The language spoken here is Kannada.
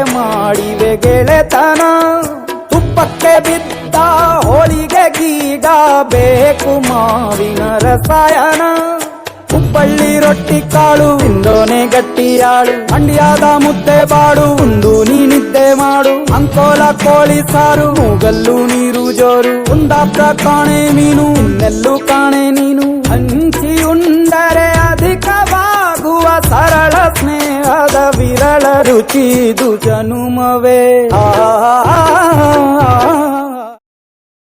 ಮಾಡಿವೆ ಗೆಳೆತನ. ತುಪ್ಪಕ್ಕೆ ಬಿದ್ದ ಹೋಳಿಗೆ ಗೀಗ ಬೇಕು ಮಾವಿನ ರಸಾಯನ. ಹುಬ್ಬಳ್ಳಿ ರೊಟ್ಟಿ ಕಾಳು ತಿಂದೋನೆ ಗಟ್ಟಿಯಾಳು. ಮಂಡ್ಯದ ಮುದ್ದೆ ಬಾಡು ಉಂಡು ನೀನಿದ್ದೆ ಮಾಡು. ಅಂಕೋಲ ಕೋಳಿ ಸಾರು ಮೂಗಲ್ಲು ನೀರು ಜೋರು. ಕುಂದಾಪುರ ಕಾಣೆ ಮೀನು ಇನ್ನೆಲ್ಲೂ ಕಾಣೆ ನೀನು. ಹಂಚಿ ಉಂಡರೆ ಅಧಿಕವಾಗುವ ಸರಳ ಸ್ನೇಹದ ವಿರಳ ರುಚಿದು ಜನುಮವೇ.